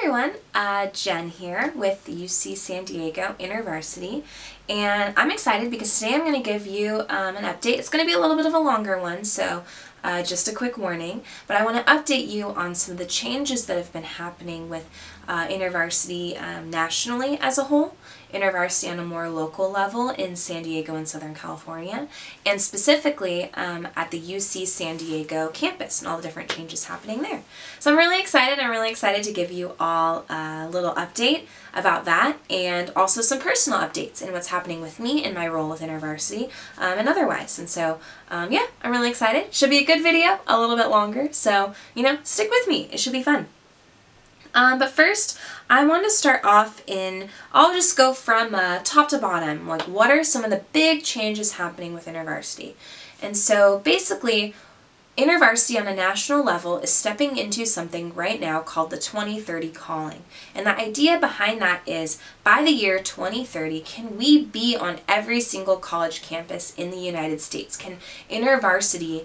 everyone, Jen here with UC San Diego InterVarsity, and I'm excited because today I'm going to give you an update. It's going to be a little bit of a longer one, so just a quick warning, but I want to update you on some of the changes that have been happening with InterVarsity nationally as a whole, InterVarsity on a more local level in San Diego and Southern California, and specifically at the UC San Diego campus and all the different changes happening there. So I'm really excited. I'm really excited to give you all a little update about that, and also some personal updates in what's happening with me in my role with InterVarsity and otherwise. And so yeah, I'm really excited. Should be a good video, a little bit longer, so stick with me. It should be fun. But first, I want to start off I'll just go from top to bottom, like what are some of the big changes happening with InterVarsity. And so basically, InterVarsity on a national level is stepping into something right now called the 2030 calling. And the idea behind that is, by the year 2030, can we be on every single college campus in the United States? Can InterVarsity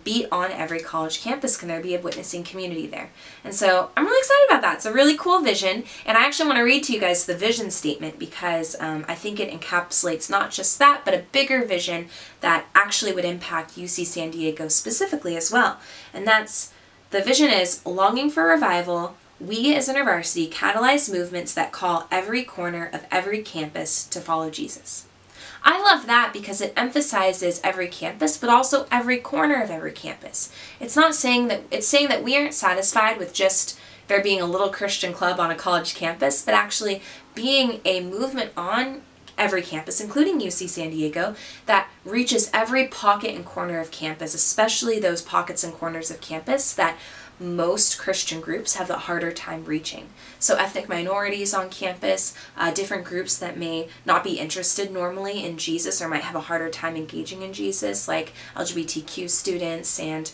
be on every college campus? Can there be a witnessing community there? And so I'm really excited about that. It's a really cool vision, and I actually want to read to you guys the vision statement because I think it encapsulates not just that, but a bigger vision that actually would impact UC San Diego specifically as well. And the vision is, longing for revival, we as InterVarsity catalyze movements that call every corner of every campus to follow Jesus. I love that because it emphasizes every campus, but also every corner of every campus. It's saying that we aren't satisfied with just there being a little Christian club on a college campus, but actually being a movement on every campus, including UC San Diego, that reaches every pocket and corner of campus, especially those pockets and corners of campus that most Christian groups have a harder time reaching. So ethnic minorities on campus, different groups that may not be interested normally in Jesus or might have a harder time engaging in Jesus, like LGBTQ students and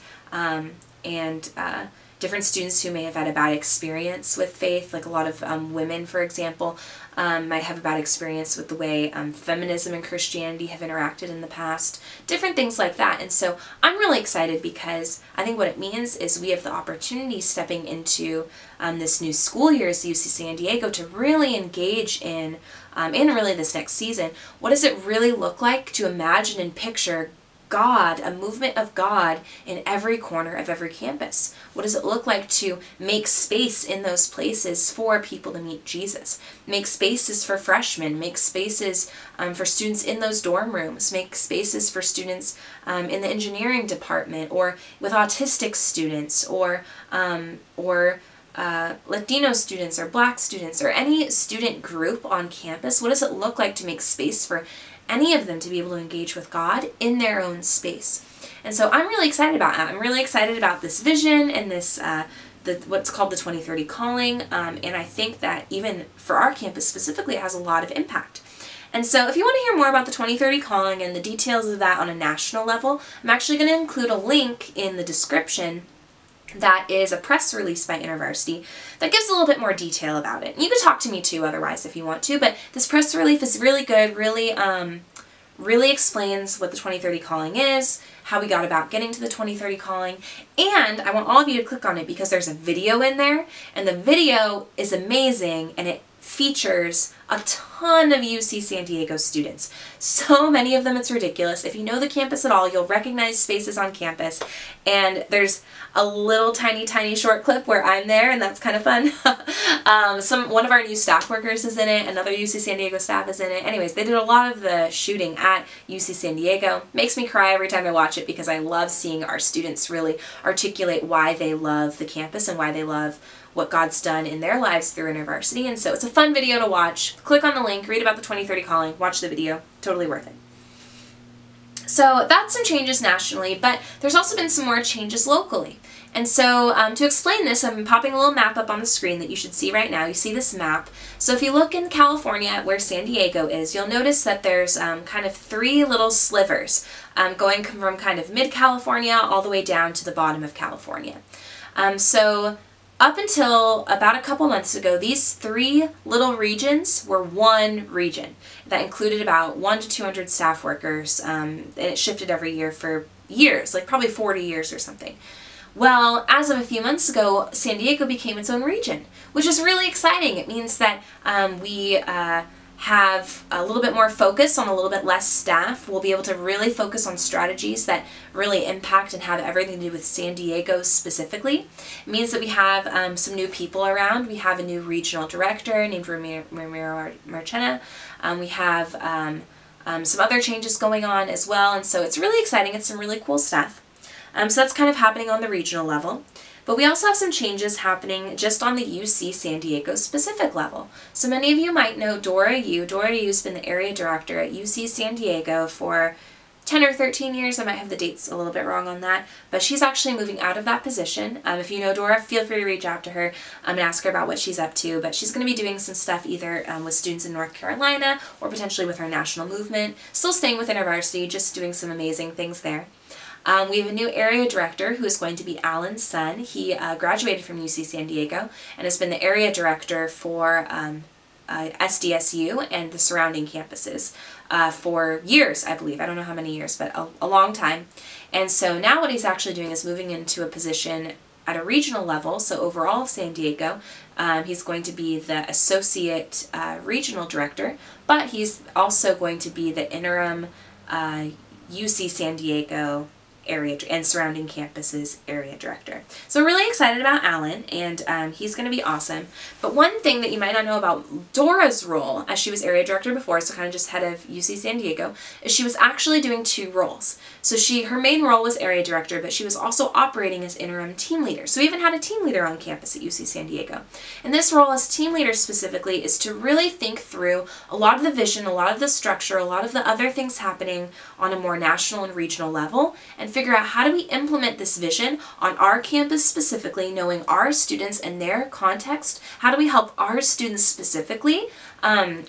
different students who may have had a bad experience with faith, like a lot of women, for example, might have a bad experience with the way feminism and Christianity have interacted in the past, different things like that. And so I'm really excited because I think what it means is we have the opportunity stepping into this new school year as UC San Diego to really engage in really this next season. What does it really look like to imagine and picture God, a movement of God in every corner of every campus? What does it look like to make space in those places for people to meet Jesus? Make spaces for freshmen, make spaces for students in those dorm rooms, make spaces for students in the engineering department, or with autistic students, or Latino students, or Black students, or any student group on campus. What does it look like to make space for any of them to be able to engage with God in their own space? And so I'm really excited about that. I'm really excited about this vision and this what's called the 2030 calling, and I think that even for our campus specifically, it has a lot of impact. And so if you want to hear more about the 2030 calling and the details of that on a national level, I'm actually going to include a link in the description that is a press release by InterVarsity that gives a little bit more detail about it. And you can talk to me too otherwise if you want to, but this press release is really good, really explains what the 2030 calling is, how we got about getting to the 2030 calling, and I want all of you to click on it because there's a video in there, and the video is amazing, and it features a ton of UC San Diego students. So many of them, it's ridiculous. If you know the campus at all, you'll recognize faces on campus, and there's a little tiny short clip where I'm there, and that's kind of fun. One of our new staff workers is in it, another UC San Diego staff is in it. Anyways, they did a lot of the shooting at UC San Diego. Makes me cry every time I watch it because I love seeing our students really articulate why they love the campus and why they love what God's done in their lives through InterVarsity. And so it's a fun video to watch. Click on the link, read about the 2030 calling, watch the video. Totally worth it. So that's some changes nationally, but there's also been some more changes locally. And so to explain this, I'm popping a little map up on the screen that you should see right now. You see this map. So if you look in California where San Diego is, you'll notice that there's kind of three little slivers going from kind of mid-California all the way down to the bottom of California. So up until about a couple months ago, these three little regions were one region that included about 100 to 200 staff workers, and it shifted every year for years, like probably 40 years or something. Well, as of a few months ago, San Diego became its own region, which is really exciting. It means that we have a little bit more focus on a little bit less staff. We'll be able to really focus on strategies that really impact and have everything to do with San Diego specifically. It means that we have some new people around. We have a new regional director named Ramiro Marchena. We have some other changes going on as well, and so it's really exciting. It's some really cool stuff. So that's kind of happening on the regional level. But we also have some changes happening just on the UC San Diego specific level. So many of you might know Dora Yu. Dora Yu's been the area director at UC San Diego for 10 or 13 years. I might have the dates a little bit wrong on that, but she's actually moving out of that position. If you know Dora, feel free to reach out to her and ask her about what she's up to, but she's going to be doing some stuff either with students in North Carolina or potentially with her national movement, still staying with InterVarsity, just doing some amazing things there. We have a new area director who is going to be Alan's son. He graduated from UC San Diego and has been the area director for SDSU and the surrounding campuses for years, I believe. I don't know how many years, but a long time. And so now what he's actually doing is moving into a position at a regional level, so overall of San Diego. He's going to be the associate regional director, but he's also going to be the interim UC San Diego area and surrounding campuses area director. So we're really excited about Alan, and he's going to be awesome. But one thing that you might not know about Dora's role, as she was area director before, so kind of just head of UC San Diego, is she was actually doing two roles. So her main role was area director, but she was also operating as interim team leader. So we even had a team leader on campus at UC San Diego. And this role as team leader specifically is to really think through a lot of the vision, a lot of the structure, a lot of the other things happening on a more national and regional level, and figure out how do we implement this vision on our campus specifically, knowing our students and their context. How do we help our students specifically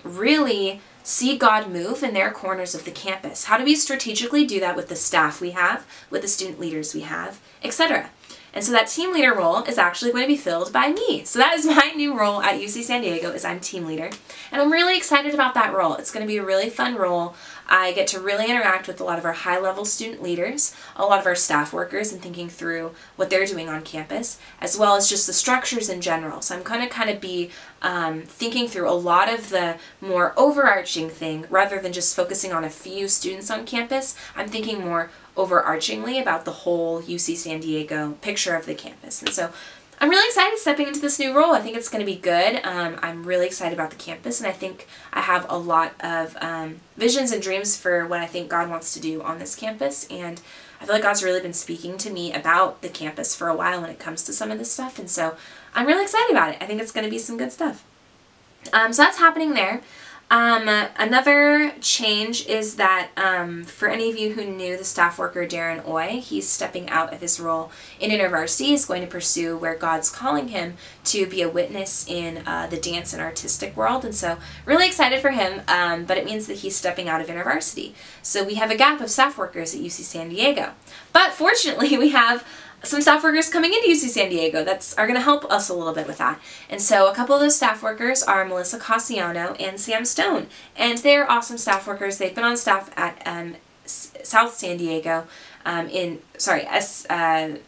really see God move in their corners of the campus? How do we strategically do that with the staff we have, with the student leaders we have, etc.? And so that team leader role is actually going to be filled by me. So that is my new role at UC San Diego, is I'm team leader. And I'm really excited about that role. It's going to be a really fun role. I get to really interact with a lot of our high-level student leaders, a lot of our staff workers, and thinking through what they're doing on campus, as well as just the structures in general. So I'm going to kind of be thinking through a lot of the more overarching thing, rather than just focusing on a few students on campus. I'm thinking more overarchingly about the whole UC San Diego picture of the campus. And so I'm really excited stepping into this new role. I think it's going to be good. I'm really excited about the campus, and I think I have a lot of visions and dreams for what I think God wants to do on this campus, and I feel like God's really been speaking to me about the campus for a while when it comes to some of this stuff, and so I'm really excited about it. I think it's going to be some good stuff. So that's happening there. Another change is that for any of you who knew the staff worker Darren Oy, he's stepping out of his role in InterVarsity. He's going to pursue where God's calling him to be a witness in the dance and artistic world, and so really excited for him, but it means that he's stepping out of InterVarsity. So we have a gap of staff workers at UC San Diego. But fortunately we have some staff workers coming into UC San Diego that are going to help us a little bit with that. And so a couple of those staff workers are Melissa Cassiano and Sam Stone. And they're awesome staff workers. They've been on staff at South San Diego, SDSU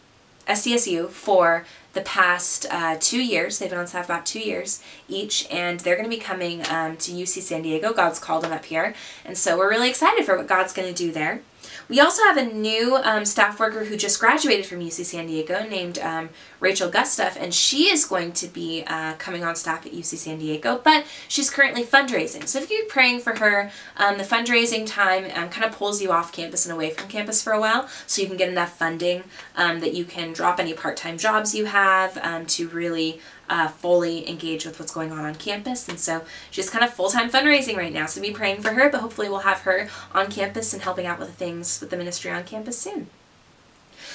for the past 2 years. They've been on staff about 2 years each, and they're going to be coming to UC San Diego. God's called them up here. And so we're really excited for what God's going to do there. We also have a new staff worker who just graduated from UC San Diego named Rachel Gustav, and she is going to be coming on staff at UC San Diego, but she's currently fundraising. So if you're praying for her, the fundraising time kind of pulls you off campus and away from campus for a while, so you can get enough funding that you can drop any part-time jobs you have to really fully engage with what's going on campus. And so she's kind of full-time fundraising right now, so be praying for her, but hopefully we'll have her on campus and helping out with the things with the ministry on campus soon.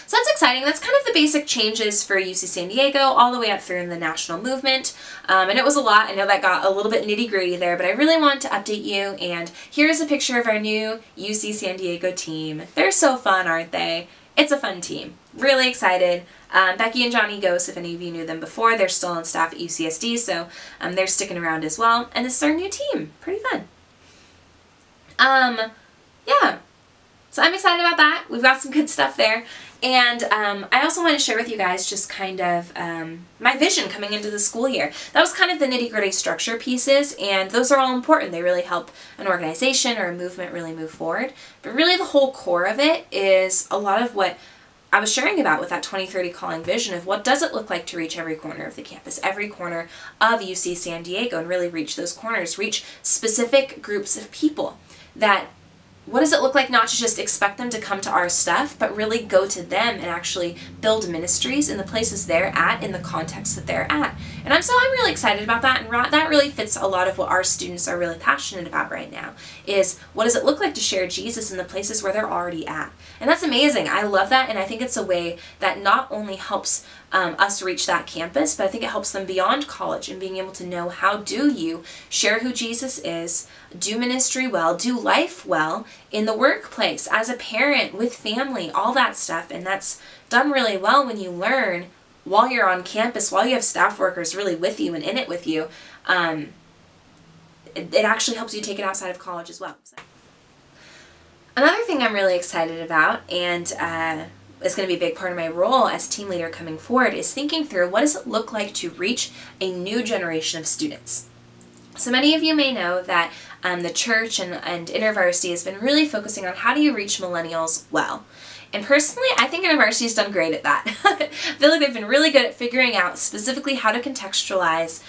So that's exciting. That's kind of the basic changes for UC San Diego all the way up through in the national movement. And it was a lot. I know that got a little bit nitty-gritty there, but I really wanted to update you. And here's a picture of our new UC San Diego team. They're so fun, aren't they? It's a fun team. Really excited. Becky and Johnny Ghost, if any of you knew them before, they're still on staff at UCSD, so they're sticking around as well. And this is our new team. Pretty fun. Yeah. So I'm excited about that. We've got some good stuff there. And I also want to share with you guys just kind of my vision coming into the school year. That was kind of the nitty-gritty structure pieces, and those are all important. They really help an organization or a movement really move forward. But really the whole core of it is a lot of what I was sharing about with that 2030 calling vision of what does it look like to reach every corner of the campus, every corner of UC San Diego, and really reach those corners, reach specific groups of people. That what does it look like not to just expect them to come to our stuff, but really go to them and actually build ministries in the places they're at, in the context that they're at. And I'm really excited about that, and that really fits a lot of what our students are really passionate about right now, is what does it look like to share Jesus in the places where they're already at. And that's amazing. I love that, and I think it's a way that not only helps us reach that campus, but I think it helps them beyond college and being able to know how do you share who Jesus is, do ministry well, do life well in the workplace, as a parent, with family, all that stuff. And that's done really well when you learn while you're on campus, while you have staff workers really with you and in it with you. It actually helps you take it outside of college as well. So. Another thing I'm really excited about, and is going to be a big part of my role as team leader coming forward, is thinking through what does it look like to reach a new generation of students. So many of you may know that the church and InterVarsity has been really focusing on how do you reach millennials well. And personally, I think InterVarsity has done great at that. I feel like they've been really good at figuring out specifically how to contextualize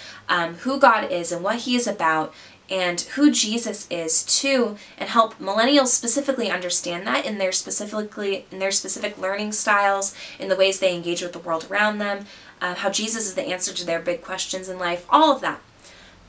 who God is and what He is about, and who Jesus is too, and help millennials specifically understand that in their specific learning styles, in the ways they engage with the world around them, how Jesus is the answer to their big questions in life, all of that.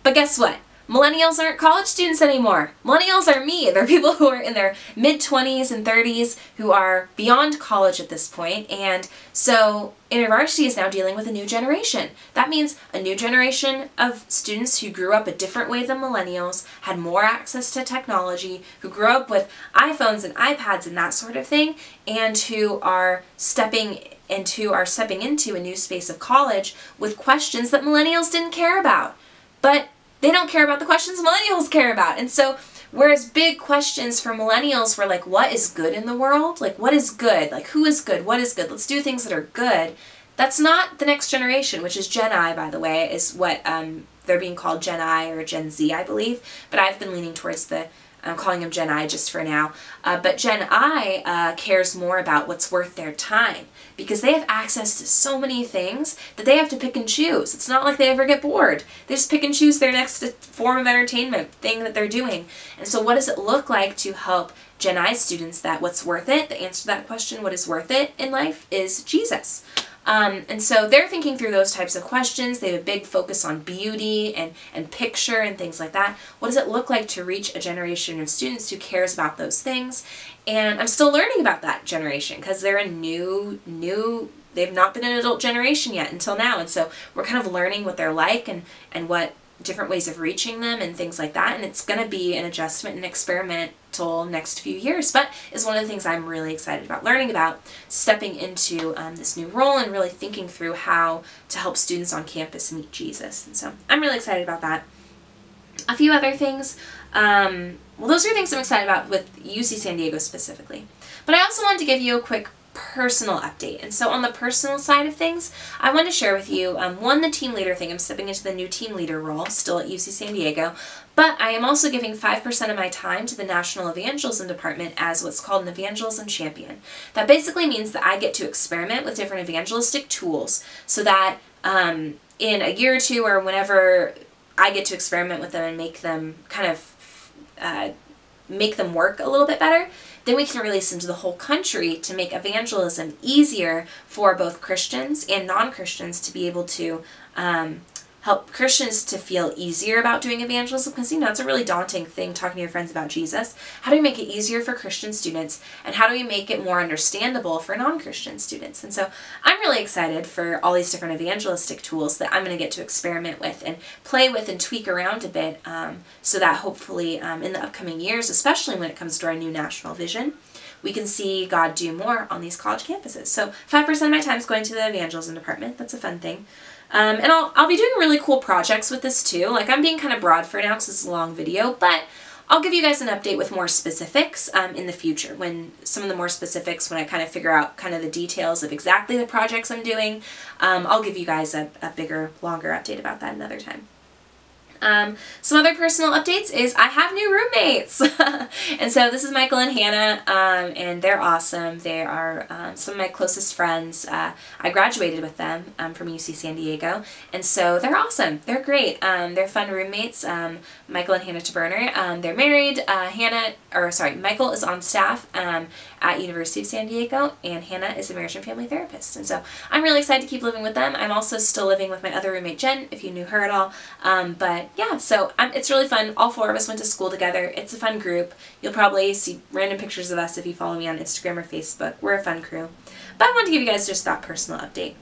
But guess what? Millennials aren't college students anymore. Millennials are me. They're people who are in their mid-20s and 30s who are beyond college at this point. And so InterVarsity is now dealing with a new generation. That means a new generation of students who grew up a different way than millennials, had more access to technology, who grew up with iPhones and iPads and that sort of thing, and who are stepping into a new space of college with questions that millennials didn't care about. But they don't care about the questions millennials care about. And so, whereas big questions for millennials were like, what is good in the world? Like, what is good? Like, who is good? What is good? Let's do things that are good. That's not the next generation, which is Gen I, by the way, is what they're being called, Gen I or Gen Z, I believe. But I've been leaning towards I'm calling them Gen I just for now. But Gen I cares more about what's worth their time, because they have access to so many things that they have to pick and choose. It's not like they ever get bored. They just pick and choose their next form of entertainment thing that they're doing. And so what does it look like to help Gen I students that what's worth it? The answer to that question, what is worth it in life, is Jesus. And so they're thinking through those types of questions. They have a big focus on beauty and picture and things like that. What does it look like to reach a generation of students who cares about those things? And I'm still learning about that generation because they're a they've not been an adult generation yet until now. And so we're kind of learning what they're like and what different ways of reaching them and things like that. And it's going to be an adjustment and experimental next few years, but is one of the things I'm really excited about learning about, stepping into this new role and really thinking through how to help students on campus meet Jesus. And so I'm really excited about that. A few other things. Well, those are things I'm excited about with UC San Diego specifically. But I also wanted to give you a quick personal update. And so on the personal side of things, I want to share with you, the team leader thing. I'm stepping into the new team leader role, still at UC San Diego, but I am also giving 5% of my time to the National Evangelism Department as what's called an evangelism champion. That basically means that I get to experiment with different evangelistic tools so that in a year or two or whenever I get to experiment with them and make them make them work a little bit better, then we can release them to the whole country to make evangelism easier for both Christians and non-Christians to be able to help Christians to feel easier about doing evangelism, because it's a really daunting thing talking to your friends about Jesus. How do we make it easier for Christian students, and how do we make it more understandable for non-Christian students? And so I'm really excited for all these different evangelistic tools that I'm going to get to experiment with and play with and tweak around a bit, so that hopefully in the upcoming years, especially when it comes to our new national vision, we can see God do more on these college campuses. So 5% of my time is going to the evangelism department. That's a fun thing. And I'll be doing really cool projects with this too. Like, I'm being kind of broad for now because it's a long video, but I'll give you guys an update with more specifics in the future, when some of the more specifics, when I kind of figure out kind of the details of exactly the projects I'm doing. I'll give you guys a bigger, longer update about that another time. Some other personal updates is I have new roommates. And so this is Michael and Hannah, and they're awesome. They are some of my closest friends. I graduated with them from UC San Diego, and so they're awesome. They're great. They're fun roommates. Michael and Hannah Taberner. They're married. Michael is on staff at University of San Diego, and Hannah is a marriage and family therapist. And so I'm really excited to keep living with them. I'm also still living with my other roommate, Jen, if you knew her at all. But yeah, so it's really fun. All four of us went to school together. It's a fun group. You'll probably see random pictures of us if you follow me on Instagram or Facebook. We're a fun crew. But I wanted to give you guys just that personal update.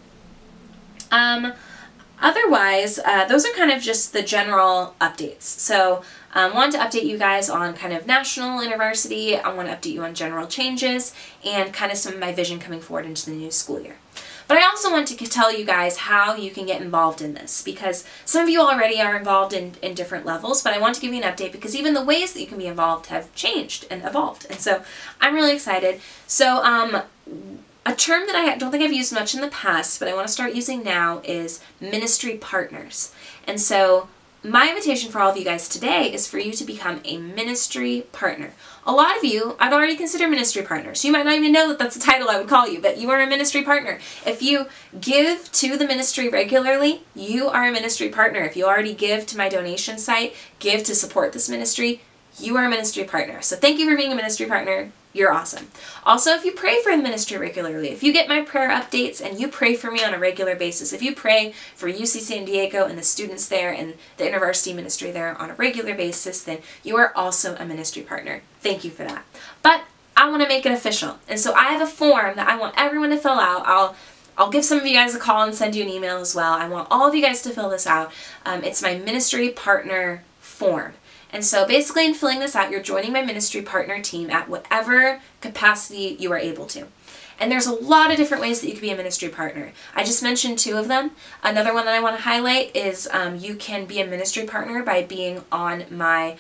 Otherwise, those are kind of just the general updates. So I wanted to update you guys on kind of national InterVarsity. I want to update you on general changes and kind of some of my vision coming forward into the new school year. But I also want to tell you guys how you can get involved in this, because some of you already are involved in different levels, but I want to give you an update because even the ways that you can be involved have changed and evolved. And so I'm really excited. So a term that I don't think I've used much in the past, but I want to start using now, is ministry partners. And so my invitation for all of you guys today is for you to become a ministry partner. A lot of you I'd already consider ministry partners. You might not even know that that's the title I would call you, but you are a ministry partner. If you give to the ministry regularly, you are a ministry partner. If you already give to my donation site, give to support this ministry, you are a ministry partner. So thank you for being a ministry partner. You're awesome. Also, if you pray for the ministry regularly, if you get my prayer updates and you pray for me on a regular basis, if you pray for UC San Diego and the students there and the InterVarsity ministry there on a regular basis, then you are also a ministry partner. Thank you for that. But I want to make it official. And so I have a form that I want everyone to fill out. I'll give some of you guys a call and send you an email as well. I want all of you guys to fill this out. It's my ministry partner form. And so basically in filling this out, you're joining my ministry partner team at whatever capacity you are able to. And there's a lot of different ways that you can be a ministry partner. I just mentioned two of them. Another one that I want to highlight is you can be a ministry partner by being on my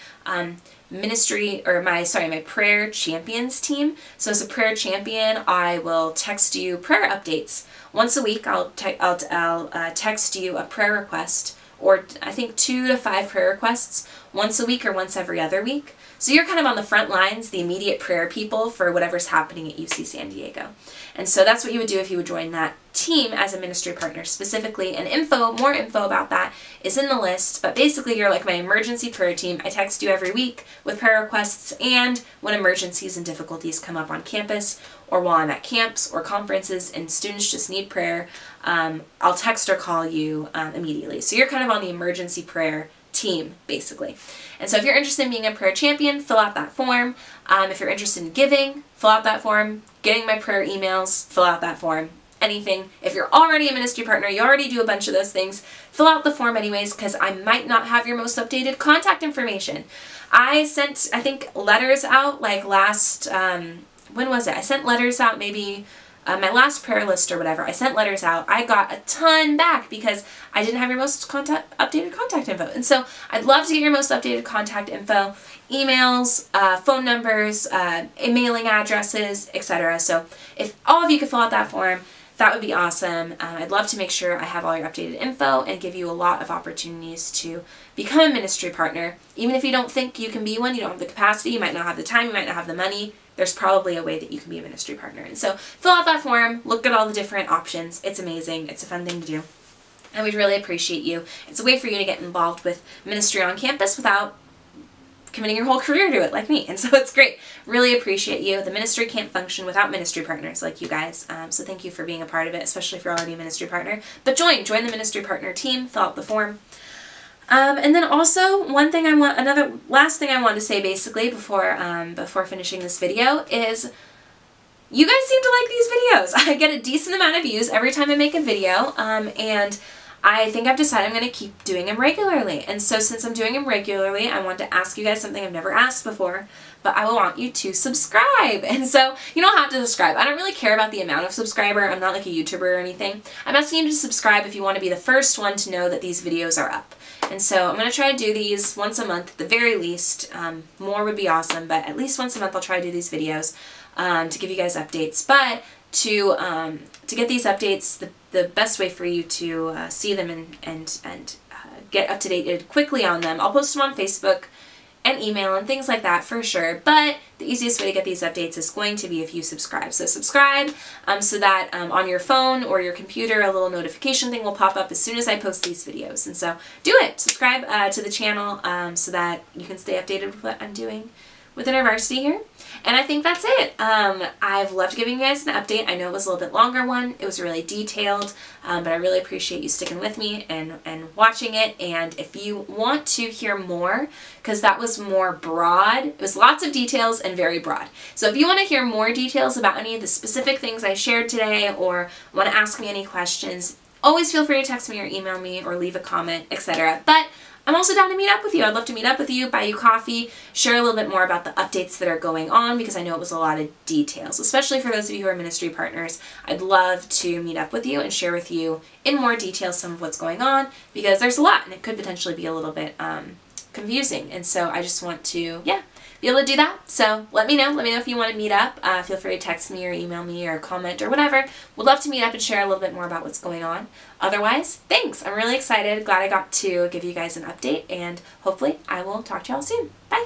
my prayer champions team. So as a prayer champion, I will text you prayer updates. Once a week, I'll text you a prayer request, or I think 2 to 5 prayer requests once a week or once every other week. So you're kind of on the front lines, the immediate prayer people for whatever's happening at UC San Diego. And so that's what you would do if you would join that team as a ministry partner specifically. And more info about that is in the list. But basically you're like my emergency prayer team. I text you every week with prayer requests and when emergencies and difficulties come up on campus or while I'm at camps or conferences and students just need prayer, I'll text or call you immediately. So you're kind of on the emergency prayer team, basically. And so if you're interested in being a prayer champion, fill out that form. If you're interested in giving, fill out that form. Getting my prayer emails, fill out that form. Anything. If you're already a ministry partner, you already do a bunch of those things, fill out the form anyways, because I might not have your most updated contact information. I sent, I think, letters out like last, when was it? I sent letters out maybe my last prayer list or whatever. I sent letters out. I got a ton back because I didn't have your most updated contact info. And so I'd love to get your most updated contact info, emails, phone numbers, mailing addresses, etc. So if all of you could fill out that form, that would be awesome. I'd love to make sure I have all your updated info and give you a lot of opportunities to become a ministry partner. Even if you don't think you can be one, you don't have the capacity, you might not have the time, you might not have the money, there's probably a way that you can be a ministry partner. And so fill out that form, look at all the different options. It's amazing. It's a fun thing to do. And we'd really appreciate you. It's a way for you to get involved with ministry on campus without committing your whole career to it like me. And so it's great. Really appreciate you. The ministry can't function without ministry partners like you guys. So thank you for being a part of it, especially if you're already a ministry partner. But join the ministry partner team, fill out the form. And then also another last thing I want to say basically before finishing this video is you guys seem to like these videos. I get a decent amount of views every time I make a video, and I think I've decided I'm going to keep doing them regularly. And so since I'm doing them regularly, I want to ask you guys something I've never asked before, but I want you to subscribe. And so you don't have to subscribe. I don't really care about the amount of subscriber. I'm not like a YouTuber or anything. I'm asking you to subscribe if you want to be the first one to know that these videos are up. And so I'm going to try to do these once a month at the very least. More would be awesome, but at least once a month I'll try to do these videos to give you guys updates. But to get these updates, the best way for you to see them and get up to date quickly on them, I'll post them on Facebook and email and things like that for sure. But the easiest way to get these updates is going to be if you subscribe. So subscribe so that on your phone or your computer a little notification thing will pop up as soon as I post these videos. And so do it. Subscribe to the channel so that you can stay updated with what I'm doing with InterVarsity here. And I think that's it. I've loved giving you guys an update. I know it was a little bit longer one. It was really detailed, but I really appreciate you sticking with me and watching it. And if you want to hear more, because that was more broad, it was lots of details and very broad. So if you want to hear more details about any of the specific things I shared today or want to ask me any questions, always feel free to text me or email me or leave a comment, etc. But I'm also down to meet up with you. I'd love to meet up with you, buy you coffee, share a little bit more about the updates that are going on, because I know it was a lot of details, especially for those of you who are ministry partners. I'd love to meet up with you and share with you in more detail some of what's going on, because there's a lot and it could potentially be a little bit confusing. And so I just want to, be able to do that. So let me know. Let me know if you want to meet up. Feel free to text me or email me or comment or whatever. Would love to meet up and share a little bit more about what's going on. Otherwise, thanks. I'm really excited. Glad I got to give you guys an update, and hopefully I will talk to y'all soon. Bye.